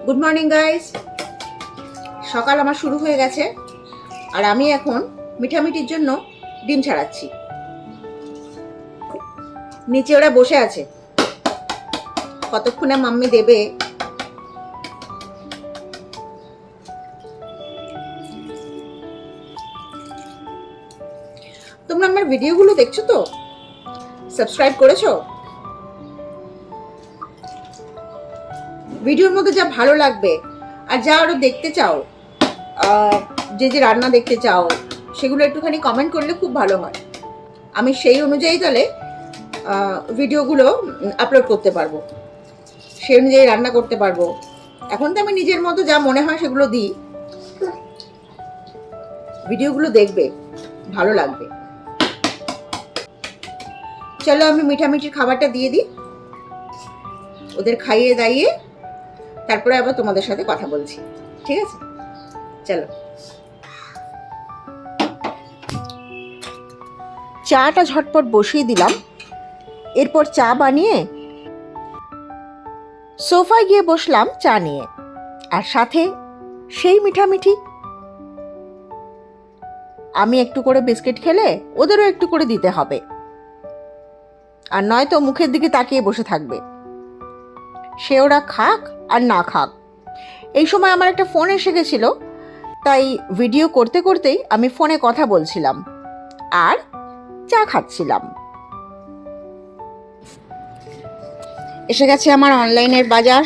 Good morning guys. সকাল আমার শুরু হয়ে গেছে আর আমি এখন মিঠামিঠির জন্য ডিম ছাড়াচ্ছি। নিচে ওরা বসে আছে, কতক্ষণে মাম্মি দেবে। তোমরা আমার ভিডিওগুলো দেখছো তো? সাবস্ক্রাইব করেছো? ভিডিওর মধ্যে যা ভালো লাগবে আর যা আরো দেখতে চাও, যে যে রান্না দেখতে চাও, সেগুলো একটুখানি কমেন্ট করলে খুব ভালো হয়। আমি সেই অনুযায়ী তাহলে ভিডিওগুলো আপলোড করতে পারবো, সেই অনুযায়ী রান্না করতে পারবো। এখন তো আমি নিজের মতো যা মনে হয় সেগুলো দিই। ভিডিওগুলো দেখবে, ভালো লাগবে। চলো আমি মিঠামিঠির খাবারটা দিয়ে দিই, ওদের খাইয়ে দাইয়ে তারপরে আবার তোমাদের সাথে কথা বলছি, ঠিক আছে? চলো। চাটা ঝটপট বসিয়ে দিলাম, এরপর চা বানিয়ে সোফায় গিয়ে বসলাম চা নিয়ে, আর সাথে সেই মিঠামিঠি। আমি একটু করে বিস্কিট খেলে ওদেরও একটু করে দিতে হবে, আর নয়তো মুখের দিকে তাকিয়ে বসে থাকবে। সে ওরা খাক আর না খাক। এই সময় আমার একটা ফোন এসে গেছিল, তাই ভিডিও করতে করতেই আমি ফোনে কথা বলছিলাম আর চা খাচ্ছিলাম। এসে গেছে আমার অনলাইনের বাজার।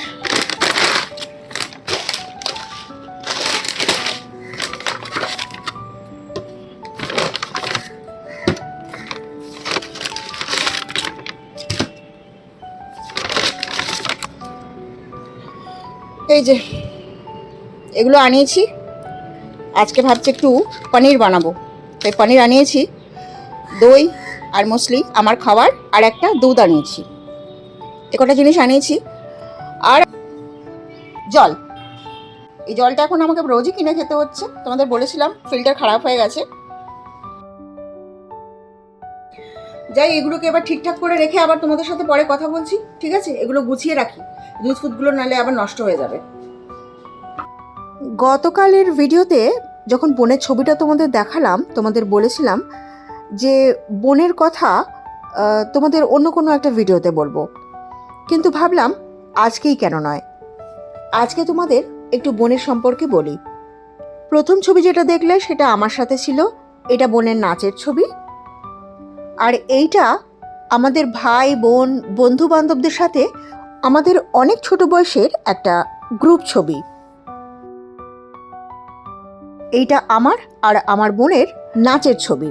এই যে এগুলো আনিয়েছি, আজকে ভাবছি একটু পনির বানাবো, তাই পনির আনিয়েছি, দই আর মসলি আমার খাবার, আর একটা দুধ আনিয়েছি। এ কটা জিনিস আনিয়েছি। আর জল, এই জলটা এখন আমাকে রোজই কিনে খেতে হচ্ছে। তোমাদের বলেছিলাম ফিল্টার খারাপ হয়ে গেছে। যাই, এগুলোকে এবার ঠিকঠাক করে রেখে আবার তোমাদের সাথে পরে কথা বলছি, ঠিক আছে? এগুলো গুছিয়ে রাখি, দুধ ফুধগুলো নালে আবার নষ্ট হয়ে যাবে। গতকালের ভিডিওতে যখন বোনের ছবিটা তোমাদের দেখালাম, তোমাদের বলেছিলাম যে বোনের কথা তোমাদের অন্য কোনো একটা ভিডিওতে বলবো, কিন্তু ভাবলাম আজকেই কেন নয়, আজকে তোমাদের একটু বোনের সম্পর্কে বলি। প্রথম ছবি যেটা দেখলে সেটা আমার সাথে ছিল, এটা বোনের নাচের ছবি। আর এইটা আমাদের ভাই বোন বন্ধু বান্ধবদের সাথে আমাদের অনেক ছোট বয়সের একটা গ্রুপ ছবি। এইটা আমার আর আমার বোনের নাচের ছবি।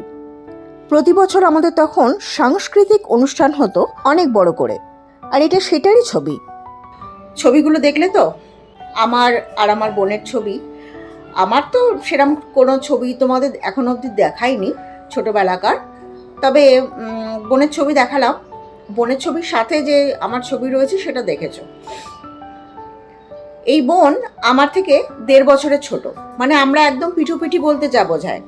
প্রতি বছর আমাদের তখন সাংস্কৃতিক অনুষ্ঠান হতো অনেক বড় করে, আর এটা সেটারই ছবি। ছবিগুলো দেখলে তো, আমার আর আমার বোনের ছবি। আমার তো সেরকম কোনো ছবি তোমাদের এখন অবধি দেখাইনি ছোটোবেলাকার, তবে বোনের ছবি দেখালাম। বোনের ছবির সাথে যে আমার ছবি রয়েছে সেটা দেখেছো। এই বোন আমার থেকে 1.5 বছরের ছোট, মানে আমরা একদম পিঠুপিঠি বলতে যা বোঝায়।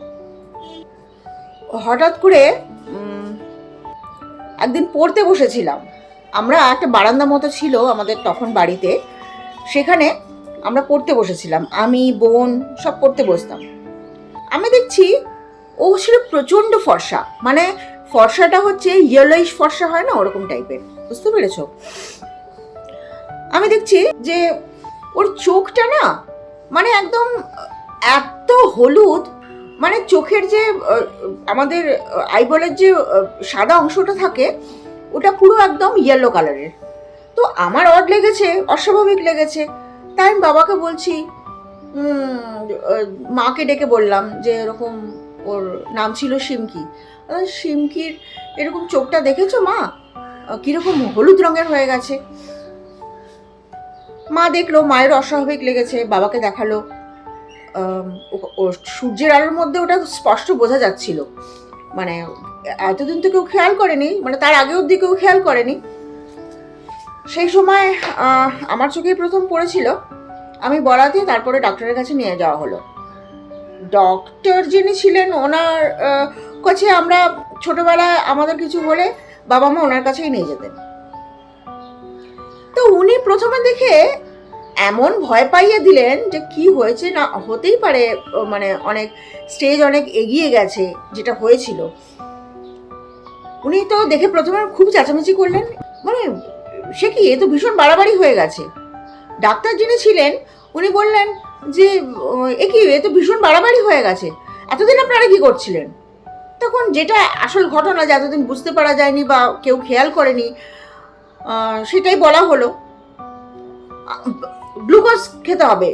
হঠাৎ করে একদিন পড়তে বসেছিলাম, আমরা একটা বারান্দা মতো ছিল আমাদের তখন বাড়িতে, সেখানে আমরা পড়তে বসেছিলাম, আমি বোন সব পড়তে বসতাম। আমি দেখছি ও ছিল প্রচণ্ড ফর্সা, মানে ফর্সাটা হচ্ছে ইয়েলোইশ ফর্সা হয় না, ওরকম টাইপের, বুঝতে পেরেছো? আমি দেখছি যে ওর চোখটা না, মানে একদম এত হলুদ, মানে চোখের যে আমাদের আইবলের যে সাদা অংশটা থাকে ওটা পুরো একদম ইয়েলো কালারের। তো আমার অড লেগেছে, অস্বাভাবিক লেগেছে। তাই আমি বাবাকে বলছি, মাকে ডেকে বললাম যে এরকম, ওর নাম ছিল শিমকি, শিমকির এরকম চোখটা দেখেছো মা, কিরকম হলুদ রঙের হয়ে গেছে। মা দেখলো, মায়ের অস্বাভাবিক লেগেছে, বাবাকে দেখালো। সূর্যের আলোর মধ্যে ওটা স্পষ্ট বোঝা যাচ্ছিল, মানে এতদিন তো কেউ খেয়াল করেনি, মানে তার আগে অবধি কেউ খেয়াল করেনি। সেই সময় আমার চোখেই প্রথম পড়েছিল, আমি বলাতে তারপরে ডক্টরের কাছে নিয়ে যাওয়া হলো। ডক্টর যিনি ছিলেন ওনার কাছে আমরা ছোটবেলায় আমাদের কিছু হলে বাবা মা ওনার কাছেই নিয়ে যেতেন। তো উনি প্রথমে দেখে এমন ভয় পাইয়ে দিলেন যে কি হয়েছে না হতেই পারে, মানে অনেক স্টেজ অনেক এগিয়ে গেছে যেটা হয়েছিল। উনি তো দেখে প্রথমে খুব চেঁচামেচি করলেন, মানে সে কি, এ তো ভীষণ বাড়াবাড়ি হয়ে গেছে। ডাক্তার যিনি ছিলেন উনি বললেন যে এ কি, এ তো ভীষণ বাড়াবাড়ি হয়ে গেছে, এতদিন আপনারা কি করছিলেন? তখন যেটা আসল ঘটনা যে এতদিন বুঝতে পারা যায়নি বা কেউ খেয়াল করেনি, সেটাই বলা হলো। গ্লুকোজ খেতে হবে,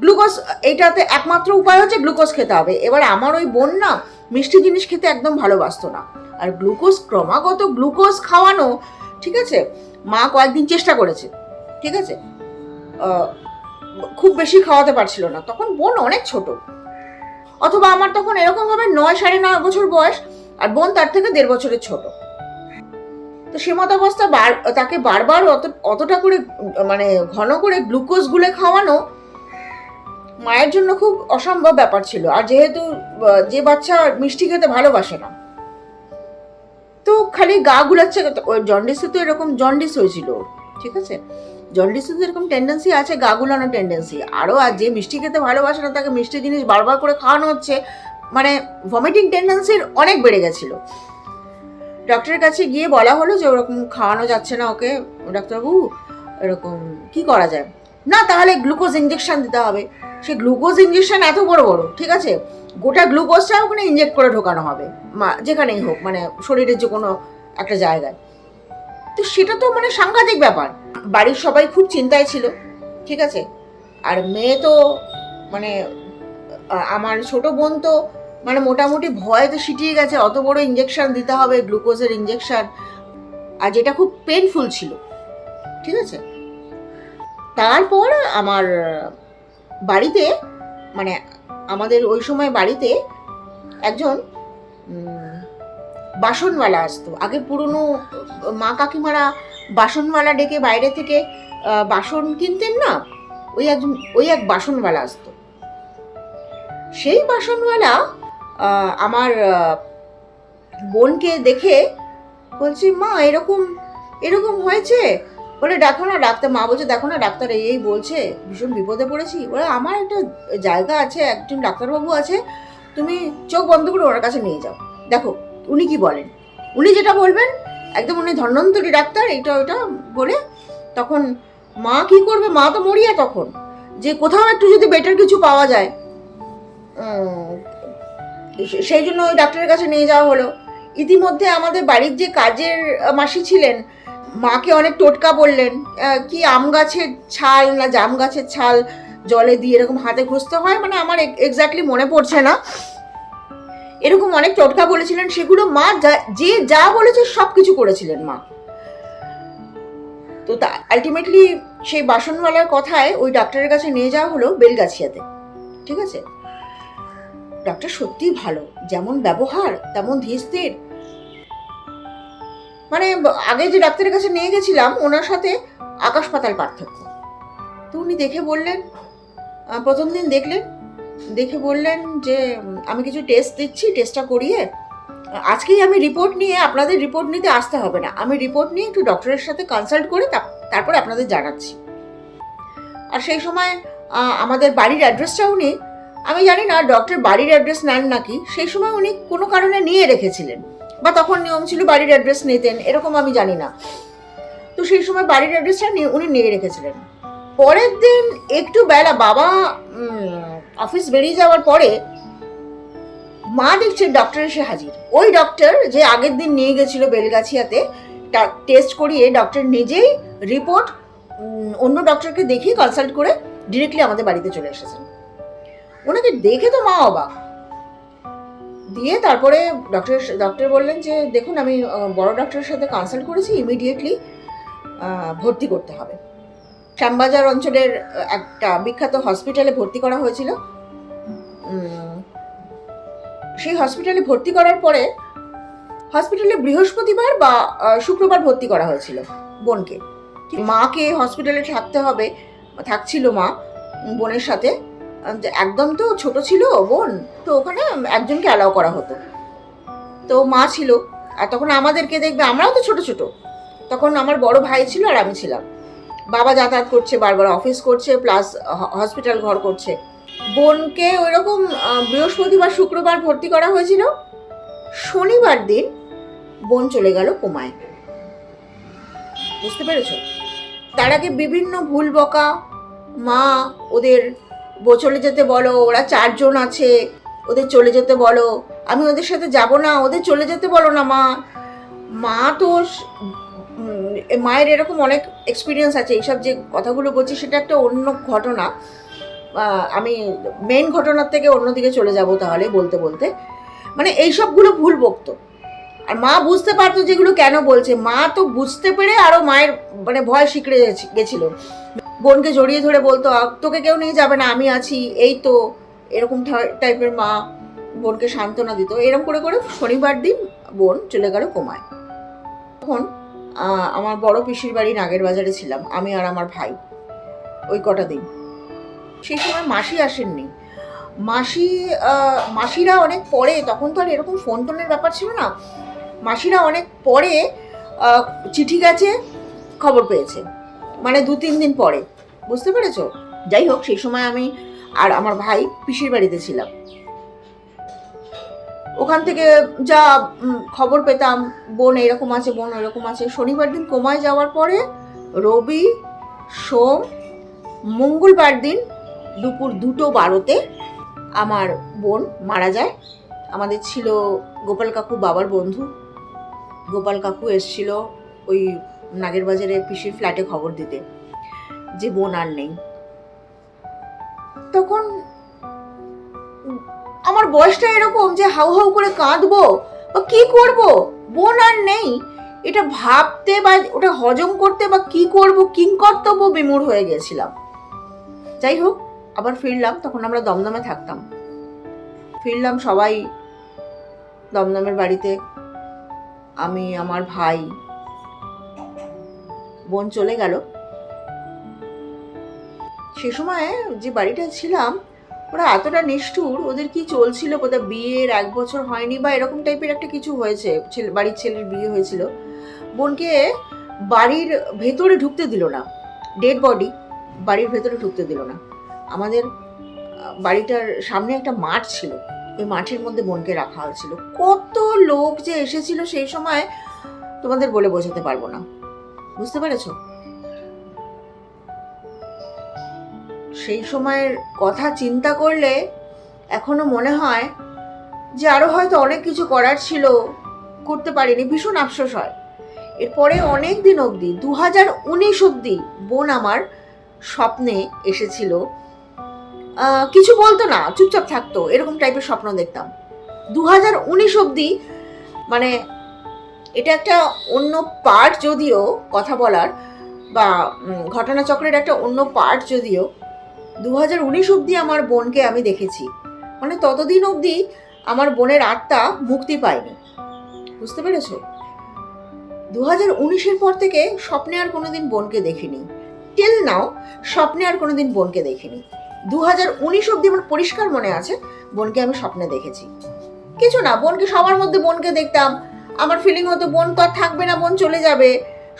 গ্লুকোজ, এইটাতে একমাত্র উপায় হচ্ছে গ্লুকোজ খেতে হবে। এবার আমার ওই বোন না মিষ্টি জিনিস খেতে একদম ভালোবাসতো না, আর গ্লুকোজ, ক্রমাগত গ্লুকোজ খাওয়ানো, ঠিক আছে, মা কয়েকদিন চেষ্টা করেছে, ঠিক আছে, খুব বেশি খাওয়াতে পারছিল না, তখন বোন অনেক ছোট, অথবা আমার তখন এরকম ভাবে 9-9.5 বছর বয়স, আর বোন তার থেকে 1.5 বছরের ছোট। তো সে মতাবস্থা তাকে বারবার অতটা করে মানে ঘন করে গ্লুকোজ গুলে খাওয়ানো মায়ের জন্য খুব অসম্ভব ব্যাপার ছিল। আর যেহেতু যে বাচ্চা মিষ্টি খেতে ভালোবাসে না, তো খালি গা গুলাচ্ছে। জন্ডিসে তো এরকম জন্ডিস হয়েছিল, ঠিক আছে, জন্ডিসে তো এরকম টেন্ডেন্সি আছে, গা গুলানোর টেন্ডেন্সি। আরও আর যে মিষ্টি খেতে ভালোবাসে না তাকে মিষ্টি জিনিস বারবার করে খাওয়ানো হচ্ছে, মানে ভমিটিং টেন্ডেন্সির অনেক বেড়ে গেছিল। ডক্টরের কাছে গিয়ে বলা হলো যে ওরকম খাওয়ানো যাচ্ছে না ওকে, ডাক্তারবাবু এরকম কি করা যায়? না, তাহলে গ্লুকোজ ইঞ্জেকশন দিতে হবে। সে গ্লুকোজ ইঞ্জেকশন এত বড় বড়, ঠিক আছে, গোটা গ্লুকোজটা ওখানে ইনজেক্ট করে ঢোকানো হবে, যেখানেই হোক, মানে শরীরের যে কোনো একটা জায়গায়। তো সেটা তো মানে সাংঘাতিক ব্যাপার। বাড়ির সবাই খুব চিন্তায় ছিল, ঠিক আছে, আর মেয়ে তো মানে আমার ছোট বোন তো মানে মোটামুটি ভয় তো সিটিয়ে গেছে, অত বড় ইঞ্জেকশন দিতে হবে, গ্লুকোজের ইঞ্জেকশন, আর যেটা খুব পেনফুল ছিল, ঠিক আছে। তারপর আমার বাড়িতে, মানে আমাদের ওই সময় বাড়িতে একজন বাসনওয়ালা আসতো। আগে পুরনো মা কাকিমারা বাসনওয়ালা ডেকে বাইরে থেকে বাসন কিনতেন না, ওই এক বাসনওয়ালা আসতো। সেই বাসনওয়ালা আমার বোনকে দেখে বলছে, মা এরকম এরকম হয়েছে, বলে দেখো না ডাক্তার, মা বলছে দেখো না ডাক্তার এই বলছে ভীষণ বিপদে পড়েছি। বলে আমার একটা জায়গা আছে, একজন ডাক্তারবাবু আছে, তুমি চোখ বন্ধ করে ওনার কাছে নিয়ে যাও, দেখো উনি কি বলেন, উনি যেটা বলবেন একদম, উনি ধন্বন্তরী ডাক্তার, এইটা ওইটা বলে। তখন মা কি করবে, মা তো মরিয়া তখন, যে কোথাও একটু যদি বেটার কিছু পাওয়া যায়, সেই জন্য ওই ডাক্তারের কাছে নিয়ে যাওয়া হলো। ইতিমধ্যে আমাদের বাড়ির যে কাজের মাসি ছিলেন মাকে অনেক টোটকা বললেন, কি আম গাছের ছাল না জাম গাছের ছাল জলে দিয়ে এরকম হাতে ঘষতে হয়, মানে আমার এক্স্যাক্টলি মনে পড়ছে না, এরকম অনেক টোটকা বলেছিলেন। সেগুলো মা যে যা বলেছে সব কিছু করেছিলেন মা। তো আলটিমেটলি সেই বাসনওয়ালার কথায় ওই ডাক্তারের কাছে নিয়ে যাওয়া হলো বেলগাছিয়াতে, ঠিক আছে। ডাক্তার সত্যিই ভালো, যেমন ব্যবহার তেমন ধীর স্থির, মানে আগে যে ডাক্তারের কাছে নিয়ে গেছিলাম ওনার সাথে আকাশ পাতাল পার্থক্য। তো উনি দেখে বললেন, প্রথম দিন দেখলেন, দেখে বললেন যে আমি কিছু টেস্ট দিচ্ছি, টেস্টটা করিয়ে আজকেই আমি রিপোর্ট নিয়ে, আপনাদের রিপোর্ট নিতে আসতে হবে না, আমি রিপোর্ট নিয়ে একটু ডক্টরের সাথে কনসাল্ট করে তারপরে আপনাদের জানাচ্ছি। আর সেই সময় আমাদের বাড়ির অ্যাড্রেসটা উনি, আমি জানি না ডক্টর বাড়ির অ্যাড্রেস নেন নাকি, সেই সময় উনি কোনো কারণে নিয়ে রেখেছিলেন, বা তখন নিয়ম ছিল বাড়ির অ্যাড্রেস নিতেন, এরকম আমি জানি না। তো সেই সময় বাড়ির অ্যাড্রেসটা উনি নিয়ে রেখেছিলেন। পরের দিন একটু বেলা বাবা অফিস বেরিয়ে যাওয়ার পরে মা দেখছে ডক্টর এসে হাজির। ওই ডক্টর যে আগের দিন নিয়ে গেছিল বেলগাছিয়াতে টেস্ট করিয়ে, ডক্টর নিজেই রিপোর্ট অন্য ডক্টরকে দেখিয়ে কনসাল্ট করে ডিরেক্টলি আমাদের বাড়িতে চলে এসেছেন। ওনাকে দেখে তো মা অবাক। দিয়ে তারপরে ডক্টর বললেন যে দেখুন আমি বড় ডক্টরের সাথে কনসাল্ট করেছি, ইমিডিয়েটলি ভর্তি করতে হবে। শ্যামবাজার অঞ্চলের একটা বিখ্যাত হসপিটালে ভর্তি করা হয়েছিল। সেই হসপিটালে ভর্তি করার পরে হসপিটালে বৃহস্পতিবার বা শুক্রবার ভর্তি করা হয়েছিল বোনকে। মাকে হসপিটালে থাকতে হবে, থাকছিল মা বোনের সাথে, একদম তো ছোট ছিল বোন, তো ওখানে একজনকে অ্যালাউ করা হতো। তো মা ছিল, আর তখন আমাদেরকে দেখবে, আমরাও তো ছোট ছোট, তখন আমার বড় ভাই ছিল আর আমি ছিলাম, বাবা যাতায়াত করছে, বারবার অফিস করছে, প্লাস হসপিটাল ঘর করছে। বোনকে ওইরকম বৃহস্পতিবার শুক্রবার ভর্তি করা হয়েছিল। শনিবার দিন বোন চলে গেল কোমায়। বুঝতে পেরেছ? তার আগে বিভিন্ন ভুল বকা, মা ওদের চলে যেতে বলো, ওরা 4 জন আছে, ওদের চলে যেতে বলো, আমি ওদের সাথে যাব না, ওদের চলে যেতে বলো না মা তো মায়ের এরকম অনেক এক্সপিরিয়েন্স আছে। এইসব যে কথাগুলো বলছি সেটা একটা অন্য ঘটনা, আমি মেন ঘটনার থেকে অন্যদিকে চলে যাব তাহলে বলতে বলতে। মানে এইসবগুলো ভুল বকতো, আর মা বুঝতে পারতো যেগুলো কেন বলছে। মা তো বুঝতে পেরে আরও মায়ের মানে ভয় শিখরে গেছিল। বোনকে জড়িয়ে ধরে বলতো, তোকে কেউ নিয়ে যাবে না, আমি আছি, এই তো, এরকম টাইপের মা বোনকে সান্ত্বনা দিত। এরকম করে করে শনিবার দিন বোন চলে গেল কোমায়। তখন আমার বড় পিসির বাড়ি নাগের বাজারে ছিলাম আমি আর আমার ভাই, ওই কটা দিন। সেই সময় মাসি আসেননি। মাসিরা অনেক পরে, তখন তো আর এরকম ফোন টোনের ব্যাপার ছিল না, মাসিরা অনেক পরে চিঠি গেছে, খবর পেয়েছে, মানে 2-3 দিন পরে। বুঝতে পেরেছো? যাই হোক, সেই সময় আমি আর আমার ভাই পিসির বাড়িতে ছিলাম। ওখান থেকে যা খবর পেতাম, বোন এরকম আছে, বোন এরকম আছে। শনিবার দিন কোমায় যাওয়ার পরে রবি, সোম, মঙ্গলবার দিন দুপুর 2:12 আমার বোন মারা যায়। আমাদের ছিল গোপাল কাকু বাবার বন্ধু, গোপাল কাকু এসেছিল ওই নাগের বাজারে পিসির ফ্ল্যাটে খবর দিতে যে বোন আর নেই। তখন আমার বয়সটা এরকম যে হাউ হাউ করে কাঁদবো বা কি করব, বোন আর নেই, এটা ভাবতে বা ওটা হজম করতে বা কি করব, কিংকর্তব্য বিমূঢ় হয়ে গেছিলাম। যাই হোক, আবার ফিরলাম। তখন আমরা দমদমে থাকতাম। ফিরলাম সবাই দমদমের বাড়িতে, আমি, আমার ভাই। বোন চলে গেল। সে সময় যে বাড়িটা ছিলাম ওরা এতটা নিষ্ঠুর, ওদের কি চলছিল, বোধহয় বিয়ের 1 বছর হয়নি বা এরকম টাইপের একটা কিছু হয়েছে, বাড়ির ছেলের বিয়ে হয়েছিল। বোনকে বাড়ির ভেতরে ঢুকতে দিল না, ডেড বডি বাড়ির ভেতরে ঢুকতে দিল না। আমাদের বাড়িটার সামনে একটা মাঠ ছিল, ওই মাঠের মধ্যে বোনকে রাখা হয়েছিল। কত লোক যে এসেছিল সেই সময় তোমাদের বলে বোঝাতে পারবো না। বুঝতে পেরেছো? সেই সময়ের কথা চিন্তা করলে এখনো মনে হয় যে আরো হয়তো অনেক কিছু করার ছিল, করতে পারিনি, ভীষণ আফসোস হয়। এরপরে অনেক দিন অবধি 2019 অবধি বোন আমার স্বপ্নে এসেছিল। কিছু বলতো না, চুপচাপ থাকতো, এরকম টাইপের স্বপ্ন দেখতাম 2019 অবধি। মানে এটা একটা অন্য পার্ট যদিও, কথা বলার বা ঘটনাচক্রের একটা অন্য পার্ট যদিও, 2019 অবধি আমার বোনকে আমি দেখেছি। মানে ততদিন অবধি আমার বোনের আত্মা মুক্তি পায়নি। বুঝতে পেরেছো? 2019-এর পর থেকে স্বপ্নে আর কোনোদিন বোনকে দেখিনি, টিল নাও স্বপ্নে আর কোনোদিন বোনকে দেখিনি। 2019 অবধি আমার পরিষ্কার মনে আছে বোনকে আমি স্বপ্নে দেখেছি। কিছু না, বোনকে সবার মধ্যে বোনকে দেখতাম, আমার ফিলিং হতো বোন তো আর থাকবে না, বোন চলে যাবে।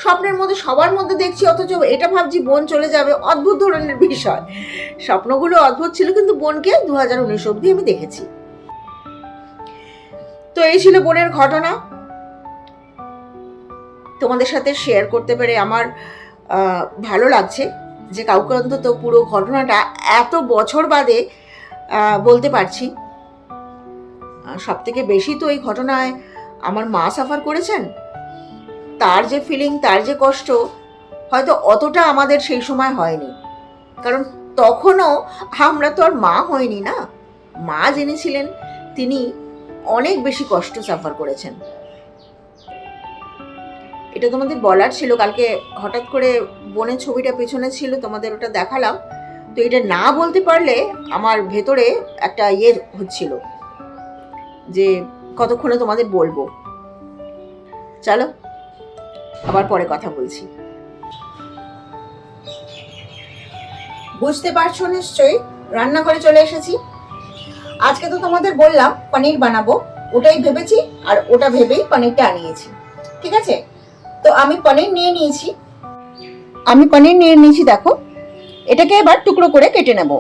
স্বপ্নের মধ্যে সবার মধ্যে দেখছি, অথচ এটা ভাবছি বোন চলে যাবে। অদ্ভুত ধরনের বিষয়, স্বপ্নগুলো অদ্ভুত ছিল, কিন্তু বোনকে 2019 অবধি আমি দেখেছি। তো এই ছিল বোনের ঘটনা। তোমাদের সাথে শেয়ার করতে পেরে আমার ভালো লাগছে যে কাউকে অন্তত পুরো ঘটনাটা এত বছর বাদে বলতে পারছি। সব থেকে বেশি তো এই ঘটনায় আমার মা সাফার করেছেন। তার যে ফিলিং, তার যে কষ্ট হয়তো অতটা আমাদের সেই সময় হয়নি, কারণ তখনও আমরা তো আর মা হয়নি না। মা যিনি ছিলেন তিনি অনেক বেশি কষ্ট সাফার করেছেন। এটা তোমাদের বলার ছিল। কালকে হঠাৎ করে বোনের ছবিটা পেছনে ছিল, তোমাদের ওটা দেখালাম। তো এটা না বলতে পারলে আমার ভেতরে একটা হচ্ছিল যে কতক্ষণে তোমাদের বলবো। চলো আবার পরে কথা বলছি। বুঝতে পারছো নিশ্চয়ই, রান্নাঘরে চলে এসেছি। আজকে তো তোমাদের বললাম পনির বানাবো, ওটাই ভেবেছি, আর ওটা ভেবেই পনিরটা আনিয়েছি। ঠিক আছে, তো আমি পনির নিয়ে নিয়েছি। আমি পনির নিয়ে নিয়েছি, দেখো এটাকে এবার টুকরো করে কেটে নেব।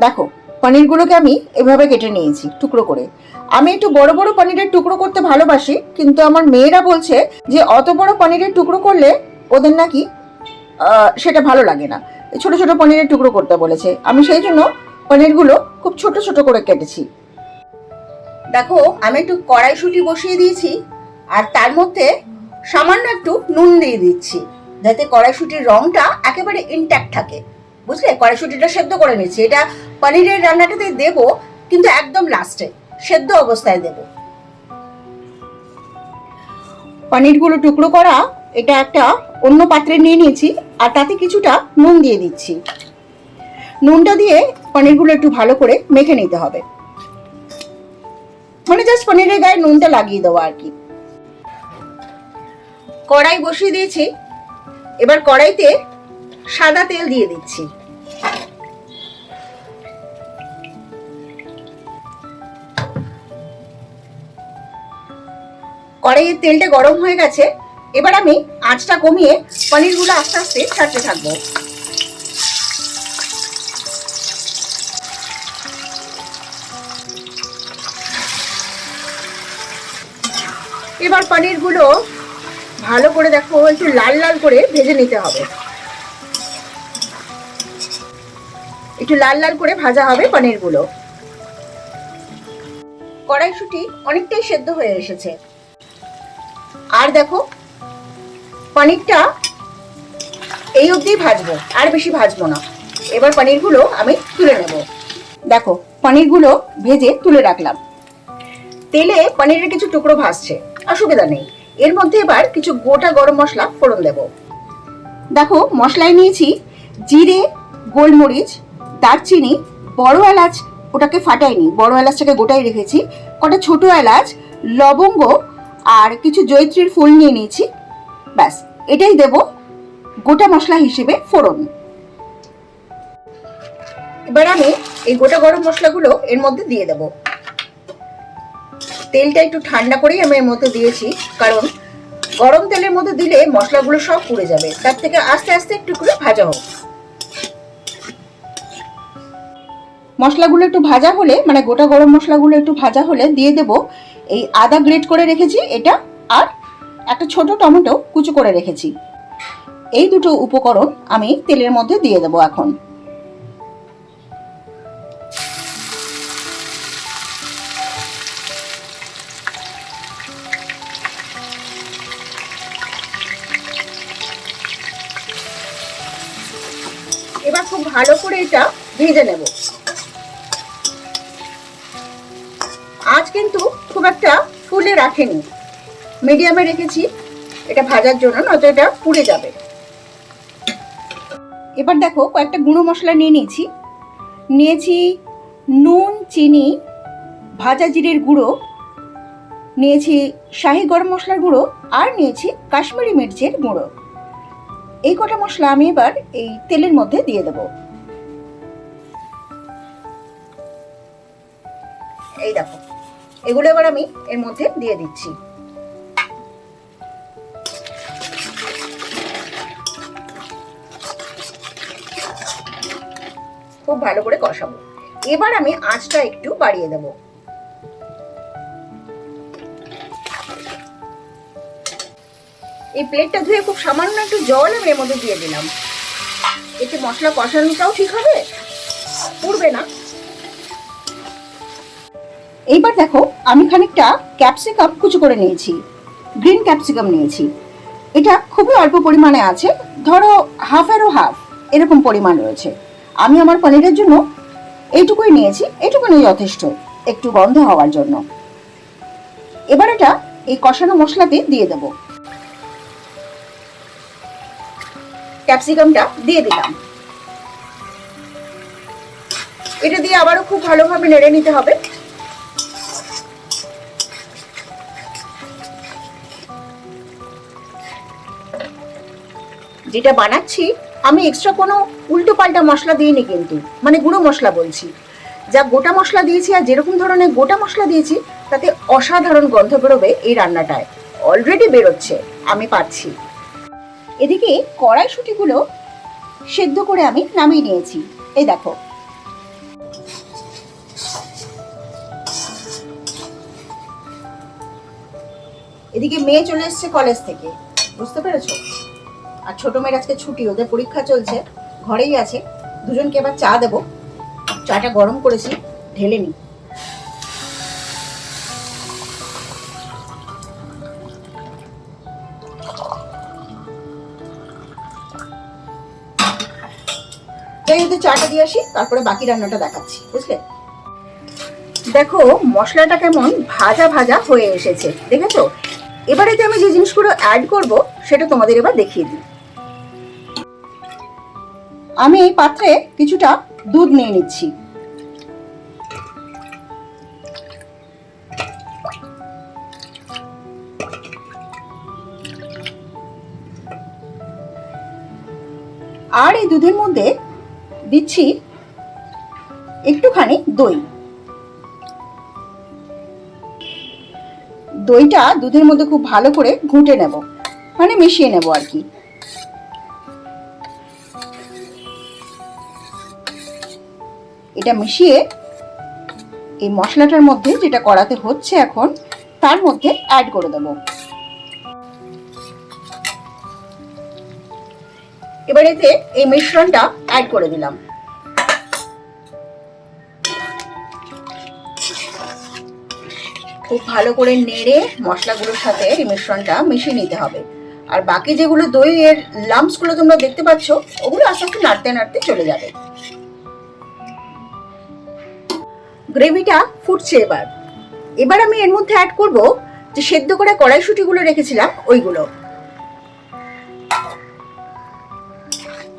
দেখো পনিরগুলোকে আমি এভাবে কেটে নিয়েছি টুকরো করে। আমি একটু বড় বড় পনিরের টুকরো করতে ভালোবাসি, কিন্তু আমার মেয়েরা বলছে যে অত বড় পনিরের টুকরো করলে ওদের নাকি সেটা ভালো লাগে না, ছোট ছোট পনিরের টুকরো করতে বলেছে। আমি সেই জন্য পনিরগুলো খুব ছোট ছোট করে কেটেছি। দেখো আমি একটু কড়াইশুঁটি বসিয়ে দিয়েছি, আর তার মধ্যে সামান্য একটু নুন দিয়ে দিচ্ছি, যাতে কড়াইশুঁটির রংটা একেবারে ইনট্যাক্ট থাকে। বুঝলে, কড়াইশুঁটিটা সেদ্ধ করে নিচ্ছি। এটা পনিরের রান্নাটাতে দেব, কিন্তু একদম লাস্টে সেদ্ধ অবস্থায় দেব। পনিরগুলো টুকরো করা এটা একটা অন্য পাত্রে নিয়ে নিয়েছি, আর তাতে কিছুটা নুন দিয়ে দিচ্ছি। নুনটা দিয়ে পনিরগুলো একটু ভালো করে মেখে নিতে হবে, মানে জাস্ট পনিরের গায়ে নুনটা লাগিয়ে দেওয়া আর কি। কড়াই বসিয়ে দিয়েছি, এবার কড়াইতে সাদা তেল দিয়ে দিচ্ছি। কড়াইয়ের তেলটা গরম হয়ে গেছে, এবার আমি আঁচটা কমিয়ে পনিরগুলো আস্তে আস্তে ছাড়তে থাকবো। এবার পনিরগুলো ভালো করে দেখো একটু লাল লাল করে ভেজে নিতে হবে, একটু লাল লাল করে ভাজা হবে পনিরগুলো। কড়াইশুঁটি অনেকটাই সেদ্ধ হয়ে এসেছে, আর দেখো পনিরটা এই অবধি ভাজবো, আর বেশি ভাজবো না। এবার পনিরগুলো আমি তুলে নেব। দেখো পনিরগুলো ভেজে তুলে রাখলাম। তেলে পনিরের কিছু টুকরো ভাজছে, অসুবিধা নেই। এর মধ্যে এবার কিছু গোটা গরম মশলা ফোড়ন দেব। দেখো মশলায় নিয়েছি জিরে, গোলমরিচ, দারচিনি, বড় এলাচ, ওটাকে ফাটাইনি, বড় এলাচটাকে গোটাই রেখেছি, কটা ছোট এলাচ, লবঙ্গ, আর কিছু জয়িত্রীর ফুল নিয়ে নিয়েছি। ব্যাস এটাই দেব গোটা মশলা হিসেবে ফোড়ন। এবার আমি এই গোটা গরম মশলাগুলো এর মধ্যে দিয়ে দেব। তেলটা একটু ঠান্ডা করেই আমি এর মধ্যে দিয়েছি, কারণ গরম তেলের মধ্যে দিলে মশলাগুলো সব পুড়ে যাবে, তার থেকে আস্তে আস্তে একটু করে ভাজা হোক। মশলাগুলো একটু ভাজা হলে, মানে গোটা গরম মশলাগুলো একটু ভাজা হলে দিয়ে দেব এই আদা গ্রেট করে রেখেছি এটা, আর একটা ছোট টমেটো কুচো করে রেখেছি। এই দুটো উপকরণ আমি তেলের মধ্যে দিয়ে দেব এখন। এবার খুব ভালো করে এটা ভেজে নেব। আজ কিন্তু খুব একটা ফুলে রাখিনি, মিডিয়ামে রেখেছি এটা ভাজার জন্য, নয়তো এটা পুড়ে যাবে। এবার দেখো কয়েকটা গুঁড়ো মশলা নিয়েছি নুন, চিনি, ভাজা জিরের গুঁড়ো, নিয়েছি শাহি গরম মশলার গুঁড়ো, আর নিয়েছি কাশ্মীরি মির্চের গুঁড়ো। এই কটা মশলা আমি এবার এই তেলের মধ্যে দিয়ে দেব। এই দেখো এগুলো এবার আমি এর মধ্যে দিয়ে দিচ্ছি। খুব ভালো করে কষাবো। এবার আমি আঁচটা একটু বাড়িয়ে দেব। এই প্লেটটা ধুয়ে খুব সামান্য একটু জল আমি এর মধ্যে দিয়ে দিলাম, এতে মশলা কষানোটাও ঠিক হবে, পুড়বে না। এইবার দেখো আমি খানিকটা ক্যাপসিকাম কুচো করে নিয়েছি, গ্রিন ক্যাপসিকাম নিয়েছি। এটা খুবই অল্প পরিমাণে আছে, ধরো হাফেরও হাফ এরকম পরিমাণ রয়েছে। আমি আমার পনিরের জন্য এইটুকুই নিয়েছি, এইটুকুনি যথেষ্ট একটু গন্ধ হওয়ার জন্য। এবার এটা এই কষানো মশলাতে দিয়ে দেব। ক্যাপসিকামটা দিয়ে দিলাম। এটা দিয়ে আবারও খুব ভালোভাবে নেড়ে নিতে হবে। যেটা বানাচ্ছি আমি এক্সট্রা কোনো উল্টো পাল্টা মশলা দিইনি, কিন্তু মানে গুঁড়ো মশলা বলছি। যা গোটা মশলা দিয়েছি আর যেরকম ধরনের গোটা মশলা দিয়েছি তাতে অসাধারণ গন্ধ বেরোবে এই রান্নাটায়, অলরেডি বেরোচ্ছে, আমি পাচ্ছি। এদিকে কড়াইশুঁটিগুলো সেদ্ধ করে আমি নামিয়ে নিয়েছি। এই দেখো, এদিকে মেয়ে চলে এসছে কলেজ থেকে, বুঝতে পেরেছো? আর ছোট মেয়ের আজকে ছুটি, ওদের পরীক্ষা চলছে, ঘরেই আছে। দুজনকে এবার চা দেবো। চাটা গরম করেছি, ঢেলে নি। যাই ওদের চাটা দিয়ে আসি, তারপরে বাকি রান্নাটা দেখাচ্ছি, বুঝলে? দেখো মশলাটা কেমন ভাজা ভাজা হয়ে এসেছে, দেখেছো? এবারে আমি যে জিনিসগুলো অ্যাড করব সেটা তোমাদের এবার দেখিয়ে দিই। আমি এই পাত্রে কিছুটা দুধ নিয়ে নিচ্ছি। আর এই দুধের মধ্যে দিচ্ছি একটুখানি দই। দইটা দুধের মধ্যে খুব ভালো করে ঘুটে নেব, মানে মিশিয়ে নেব আর কি। এটা মিশিয়ে এই মশলাটার মধ্যে, যেটা কড়াতে হচ্ছে এখন, তার মধ্যে অ্যাড করে দেব। এবার এতে এই মিশ্রণটা অ্যাড করে দিলাম। খুব ভালো করে নেড়ে মশলাগুলোর সাথে এই মিশ্রণটা মিশিয়ে নিতে হবে। আর বাকি যেগুলো দইয়ের লাম্পস গুলো তোমরা দেখতে পাচ্ছ, ওগুলো আস্তে আস্তে নাড়তে নাড়তে চলে যাবে। গ্রেভিটা ফুটছে। এবার আমি এর মধ্যে অ্যাড করব যে সেদ্ধ করে কড়াইশুঁটিগুলো রেখেছিলাম, ওইগুলো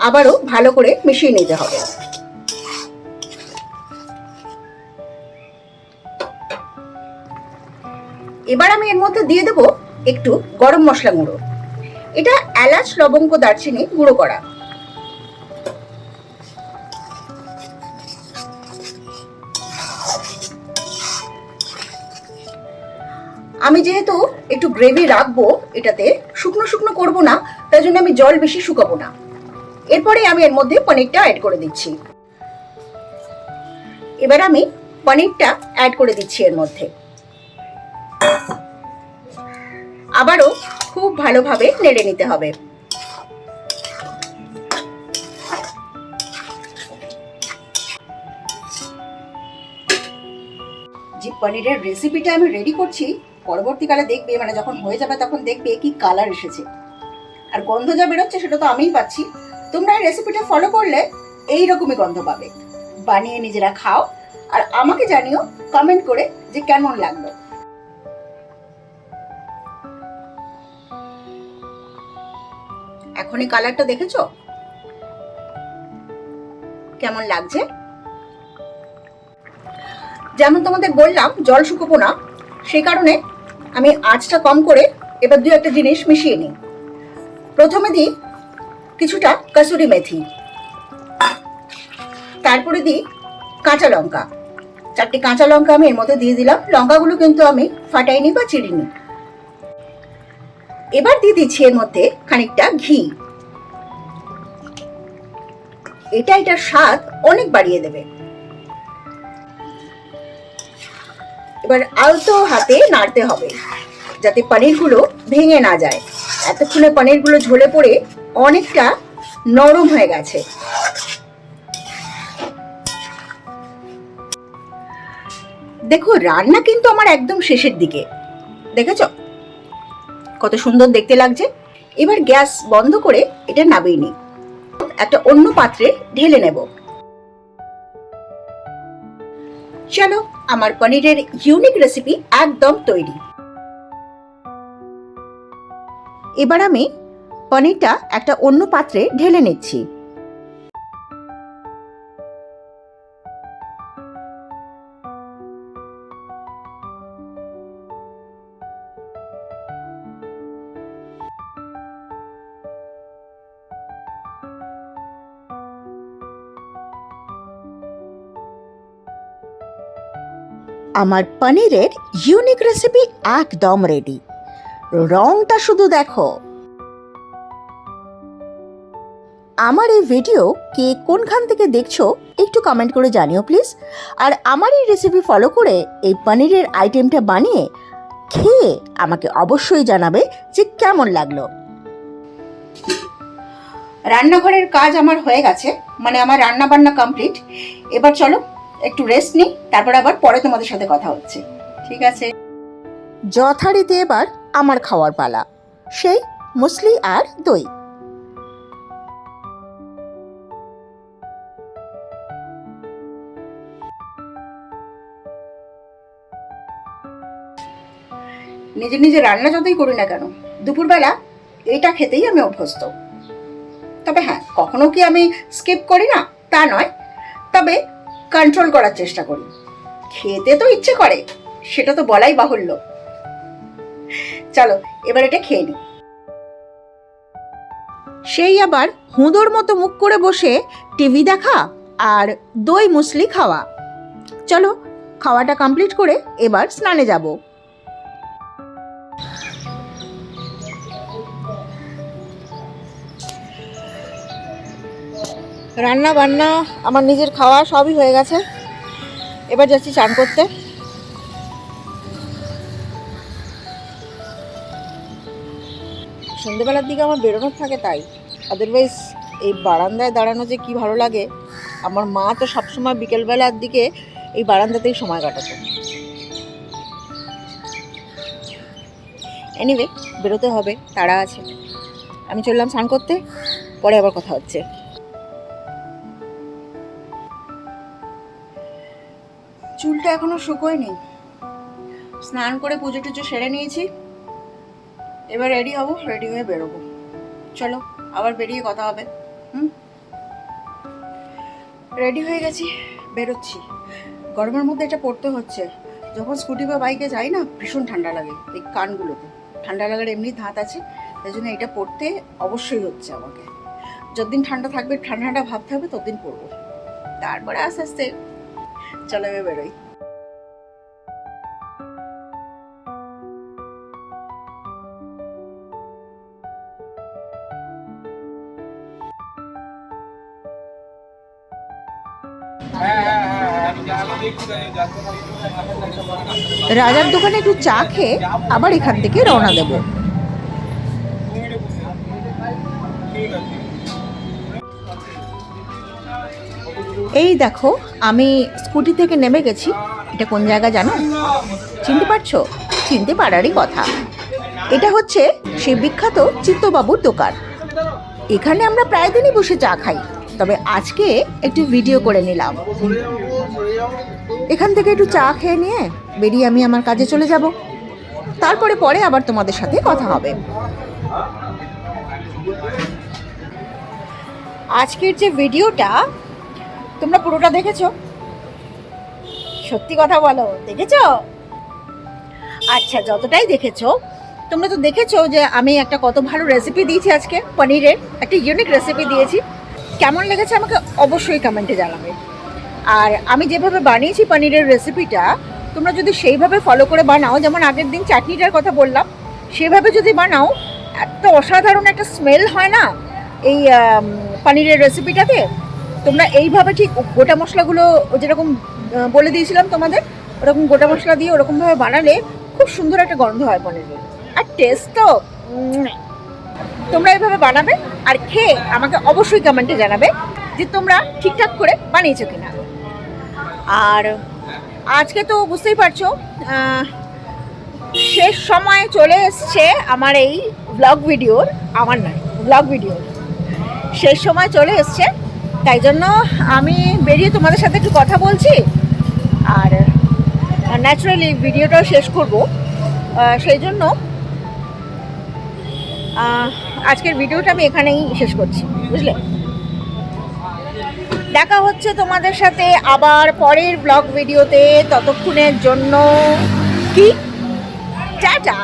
আবারও ভালো করে মিশিয়ে নিতে হবে। এবার আমি এর মধ্যে দিয়ে দেব একটু গরম মশলা গুঁড়ো। এটা এলাচ, লবঙ্গ, দারচিনি গুঁড়ো করা। আমি যেহেতু একটু গ্রেভি রাখবো, এটাতে শুকনো শুকনো করবো না, তাই জন্য আমি জল বেশি শুকাবো না। এরপরে আমি এর মধ্যে পনিরটা অ্যাড করে দিচ্ছি। এবার আমি পনিরটা অ্যাড করে দিচ্ছি এর মধ্যে। আবারও খুব ভালোভাবে নেড়ে নিতে হবে। যে পনিরের রেসিপিটা আমি রেডি করছি, পরবর্তীকালে দেখবে, মানে যখন হয়ে যাবে তখন দেখবে কি কালার এসেছে, আর গন্ধ যা বেরোচ্ছে সেটা তো আমিই পাচ্ছি। তোমরা এই রেসিপিটা ফলো করলে এইরকমই গন্ধ পাবে। বানিয়ে নিজেরা খাও আর আমাকে জানিও কমেন্ট করে যে কেমন লাগলো। এখন এই কালারটা দেখেছো কেমন লাগছে? যেমন তোমাদের বললাম জল শুকোবো না, সেই কারণে আমি আঁচটা কম করে এবার দু একটা জিনিস মিশিয়ে নিই। প্রথমে দিই কিছুটা কসুরি মেথি, তারপরে দিই কাঁচা লঙ্কা। 4টে কাঁচা লঙ্কা আমি এর মধ্যে দিয়ে দিলাম। লঙ্কাগুলো কিন্তু আমি ফাটাইনি বা চিড়িনি। এবার দিয়ে দিচ্ছি এর মধ্যে খানিকটা ঘি। এটার স্বাদ অনেক বাড়িয়ে দেবে। এবার আলতো হাতে নাড়তে হবে যাতে পনিরগুলো ভেঙে না যায়। এতক্ষণে পনিরগুলো ঝরে পড়ে অনেকটা নরম হয়ে গেছে। দেখো রান্না কিন্তু আমার একদম শেষের দিকে, দেখেছো কত সুন্দর দেখতে লাগছে। এবার গ্যাস বন্ধ করে এটা নামিয়ে নিই, একটা অন্য পাত্রে ঢেলে নেব। চলো, আমার পনিরের ইউনিক রেসিপি একদম তৈরি। এবার আমি পনিরটা একটা অন্য পাত্রে ঢেলে নিচ্ছি। আমার পনিরের ইউনিক রেসিপি একদম রেডি। রংটা শুধু দেখো। আমার এই ভিডিও কে কোনখান থেকে দেখছো একটু কমেন্ট করে জানিও প্লিজ। আর আমার এই রেসিপি ফলো করে এই পনিরের আইটেমটা বানিয়ে খেয়ে আমাকে অবশ্যই জানাবে যে কেমন লাগলো। রান্নাঘরের কাজ আমার হয়ে গেছে, মানে আমার রান্না বান্না কমপ্লিট। এবার চলো একটু রেস্ট নিই, তারপর আবার পরে তোমাদের সাথে কথা হচ্ছে, ঠিক আছে? যথারীতি এবার আমার খাওয়ার পালা, সেই মুসলি আর দই। নিজে নিজে রান্না যতই করি না কেন, দুপুরবেলা এটা খেতেই আমি অভ্যস্ত। তবে হ্যাঁ, কখনো কি আমি স্কিপ করি না তা নয়, তবে কন্ট্রোল করার চেষ্টা করি। খেতে তো ইচ্ছে করে, সেটা তো বলাই বাহুল্য। চলো এবার এটা খেয়ে নিই। সেই আবার হুঁদোর মতো মুখ করে বসে টিভি দেখা আর দই মুসলি খাওয়া। চলো খাওয়াটা কমপ্লিট করে এবার স্নানে যাব। রান্না বান্না আমার নিজের খাওয়া সবই হয়ে গেছে, এবার যাচ্ছি চান করতে। সন্ধ্যেবেলার দিকে আমার বেরোনোর থাকে, তাই আদারওয়াইজ এই বারান্দায় দাঁড়ানো যে কি ভালো লাগে। আমার মা তো সবসময় বিকেলবেলার দিকে এই বারান্দাতেই সময় কাটাতো। এনিওয়ে, বেরোতে হবে, তাড়া আছে। আমি চললাম স্নান করতে, পরে আবার কথা হচ্ছে। চুলটা এখনো শুকোয়নি, স্নান করে পুজো টুজো সেরে নিয়েছি। এবার রেডি হব, রেডি হয়ে বেরোবো। চলো আবার বেরিয়ে কথা হবে। রেডি হয়ে গেছি, বেরোচ্ছি। গরমের মধ্যে এটা পড়তে হচ্ছে। যখন স্কুটি বা বাইকে যাই না, ভীষণ ঠান্ডা লাগে এই কানগুলোতে। ঠান্ডা লাগার এমনি ধাত আছে, তাই জন্য এটা পড়তে অবশ্যই হচ্ছে আমাকে। যতদিন ঠান্ডা থাকবে, ঠান্ডা ঠান্ডা ভাব থাকবে, ততদিন পড়বো। তারপরে আস্তে আস্তে চলো এবার বেরোই। রাজার দোকানে একটু চা খেয়ে আবার এখান থেকে রওনা দেব। এই দেখো, আমি স্কুটি থেকে নেমে গেছি। এটা কোন জায়গা জানো? চিনতে পারছো? চিনতে পারারই কথা। এটা হচ্ছে সেই বিখ্যাত চিত্তবাবুর দোকান। এখানে আমরা প্রায় দিনই বসে চা খাই, তবে আজকে একটু ভিডিও করে নিলাম। এখান থেকে একটু চা খেয়ে নিয়ে বেরিয়ে আমি আমার কাজে চলে যাব। তারপরে পরে আবার তোমাদের সাথে কথা হবে। আজকের যে ভিডিওটা তোমরা পুরোটা দেখেছো? সত্যি কথা বলো, দেখেছো? আচ্ছা, যতটাই দেখেছো, তোমরা তো দেখেছো যে আমি একটা কত ভালো রেসিপি দিয়েছি আজকে। পনিরের একটা ইউনিক রেসিপি দিয়েছি। কেমন লেগেছে আমাকে অবশ্যই কমেন্টে জানাবে। আর আমি যেভাবে বানিয়েছি পনিরের রেসিপিটা, তোমরা যদি সেইভাবে ফলো করে বানাও, যেমন আগের দিন চাটনিটার কথা বললাম, সেভাবে যদি বানাও, এত অসাধারণ একটা স্মেল হয় না এই পনিরের রেসিপিটাতে। তোমরা এইভাবে ঠিক গোটা মশলাগুলো যেরকম বলে দিয়েছিলাম তোমাদের, ওরকম গোটা মশলা দিয়ে ওরকমভাবে বানালে খুব সুন্দর একটা গন্ধ হয় পনিরের। আর টেস্ট তো তোমরা এইভাবে বানাবে আর খেয়ে আমাকে অবশ্যই কমেন্টে জানাবে যে তোমরা ঠিকঠাক করে বানিয়েছো কিনা। আর আজকে তো বুঝতেই পারছো, শেষ সময় চলে এসছে আমার এই ব্লগ ভিডিওর, আমার নয়, ব্লগ ভিডিওর শেষ সময় চলে এসছে। তাই জন্য আমি বেরিয়ে তোমাদের সাথে একটু কথা বলছি, আর ন্যাচারালি ভিডিওটাও শেষ করব। সেই জন্য আজকের ভিডিওটা আমি এখানেই শেষ করছি, বুঝলে? দেখা হচ্ছে তোমাদের সাথে আবার পরের ব্লগ ভিডিওতে। ততক্ষণের জন্য কি টাটা।